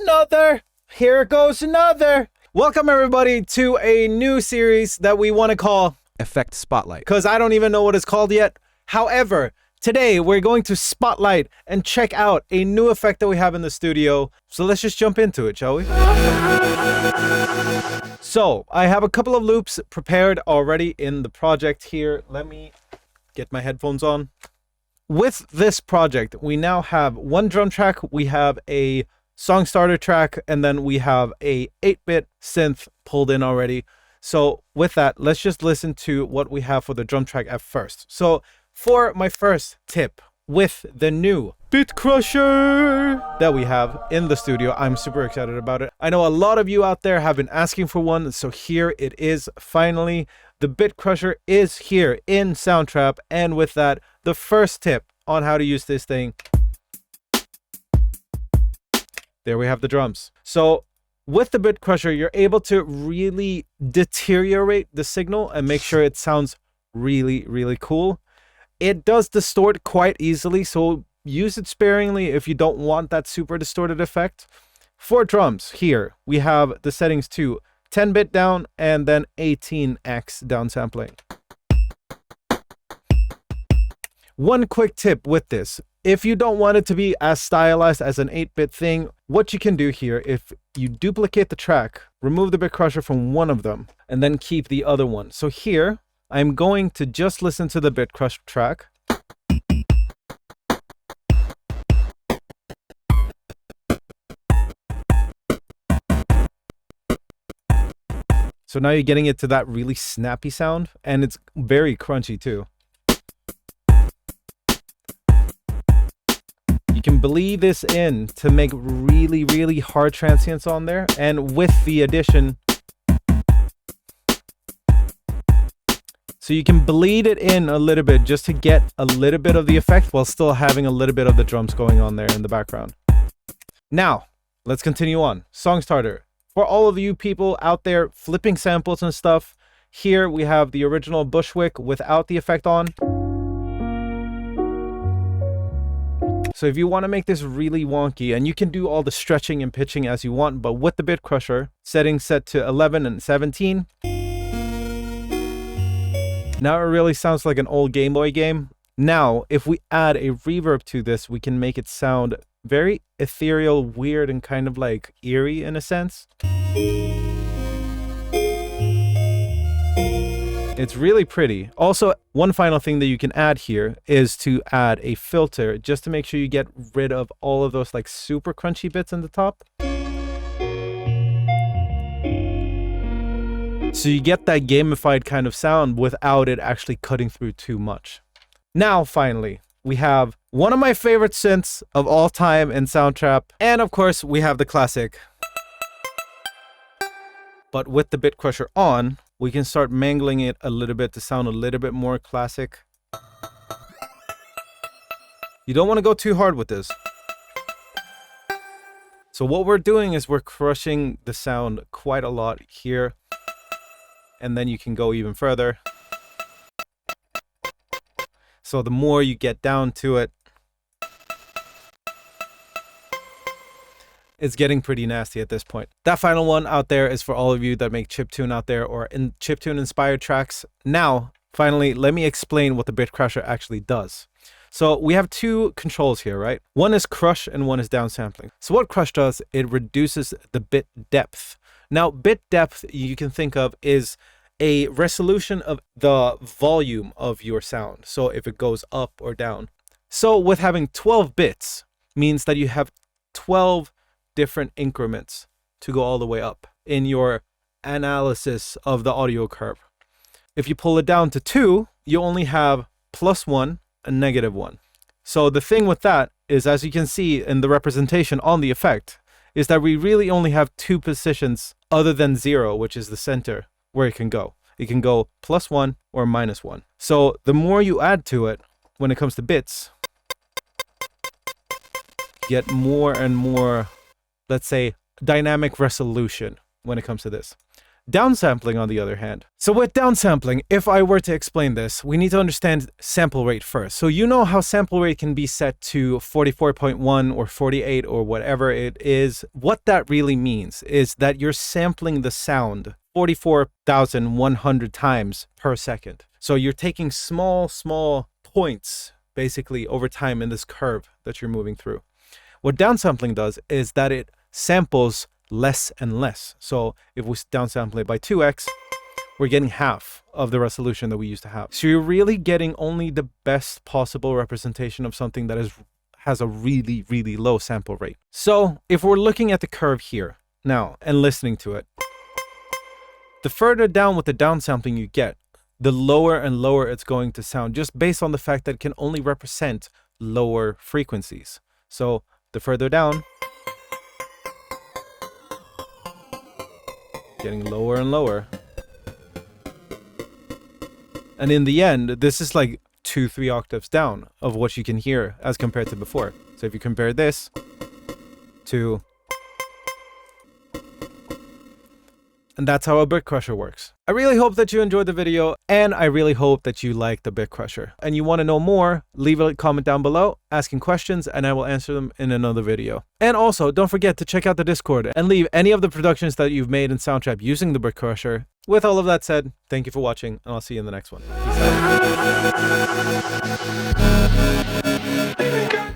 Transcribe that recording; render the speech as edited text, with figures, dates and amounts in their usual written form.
another. Here goes another. Welcome everybody to a new series that we want to call Effect Spotlight, because I don't even know what it's called yet. However, today we're going to spotlight and check out a new effect that we have in the studio. So let's just jump into it, shall we? So I have a couple of loops prepared already in the project here. Let me get my headphones on. With this project, we now have one drum track, we have a song starter track, and then we have a 8-bit synth pulled in already. So with that, let's just listen to what we have for the drum track at first. So for my first tip with the new BITCRUSHER that we have in the studio, I'm super excited about it. I know a lot of you out there have been asking for one, so here it is finally. The BITCRUSHER is here in Soundtrap, and with that, the first tip on how to use this thing. There we have the drums. So with the BITCRUSHER, you're able to really deteriorate the signal and make sure it sounds really, really cool. It does distort quite easily, so use it sparingly if you don't want that super distorted effect. For drums, here we have the settings to 10-bit down and then 18x downsampling. One quick tip with this: if you don't want it to be as stylized as an 8-bit thing, what you can do here, if you duplicate the track, remove the BITCRUSHER from one of them, and then keep the other one. So here, I'm going to just listen to the BITCRUSHER track. So now you're getting it to that really snappy sound, and it's very crunchy too. You can bleed this in to make really, really hard transients on there, and with the addition, so you can bleed it in a little bit just to get a little bit of the effect while still having a little bit of the drums going on there in the background. Now, let's continue on. Song starter. For all of you people out there flipping samples and stuff, here we have the original Bushwick without the effect on. So if you want to make this really wonky, and you can do all the stretching and pitching as you want, but with the BITCRUSHER, settings set to 11 and 17. Now it really sounds like an old Game Boy game. Now, if we add a reverb to this, we can make it sound very ethereal, weird, and kind of like eerie in a sense. It's really pretty. Also, one final thing that you can add here is to add a filter just to make sure you get rid of all of those like super crunchy bits in the top. So you get that gamified kind of sound without it actually cutting through too much. Now, finally, we have one of my favorite synths of all time in Soundtrap. And of course, we have the classic. But with the BITCRUSHER on, we can start mangling it a little bit to sound a little bit more classic. You don't want to go too hard with this. So what we're doing is we're crushing the sound quite a lot here. And then you can go even further. So the more you get down to it, it's getting pretty nasty at this point. That final one out there is for all of you that make chiptune out there or in chiptune inspired tracks. Now, finally, let me explain what the BITCRUSHER actually does. So we have two controls here, right? One is crush and one is downsampling. So what crush does, it reduces the bit depth. Now, bit depth you can think of is a resolution of the volume of your sound. So if it goes up or down. So with having 12 bits means that you have 12 different increments to go all the way up in your analysis of the audio curve. If you pull it down to 2, you only have +1 and -1. So the thing with that is, as you can see in the representation on the effect, is that we really only have 2 positions other than 0, which is the center, where it can go. It can go +1 or -1. So the more you add to it when it comes to bits, you get more and more, let's say, dynamic resolution when it comes to this. Downsampling, on the other hand. So with downsampling, if I were to explain this, we need to understand sample rate first. So you know how sample rate can be set to 44.1 or 48 or whatever it is. What that really means is that you're sampling the sound 44,100 times per second. So you're taking small points basically over time in this curve that you're moving through. What downsampling does is that it samples less and less. So if we downsample it by 2x, we're getting half of the resolution that we used to have. So you're really getting only the best possible representation of something that has a really low sample rate. So if we're looking at the curve here now and listening to it, the further down with the downsampling you get, the lower and lower it's going to sound, just based on the fact that it can only represent lower frequencies. So the further down, getting lower and lower. And in the end, this is like 2-3 octaves down of what you can hear as compared to before. So if you compare this to... And that's how a BitCrusher works. I really hope that you enjoyed the video, and I really hope that you like the BitCrusher. And you want to know more, leave a comment down below, asking questions, and I will answer them in another video. And also, don't forget to check out the Discord and leave any of the productions that you've made in Soundtrap using the BitCrusher. With all of that said, thank you for watching, and I'll see you in the next one. Peace out.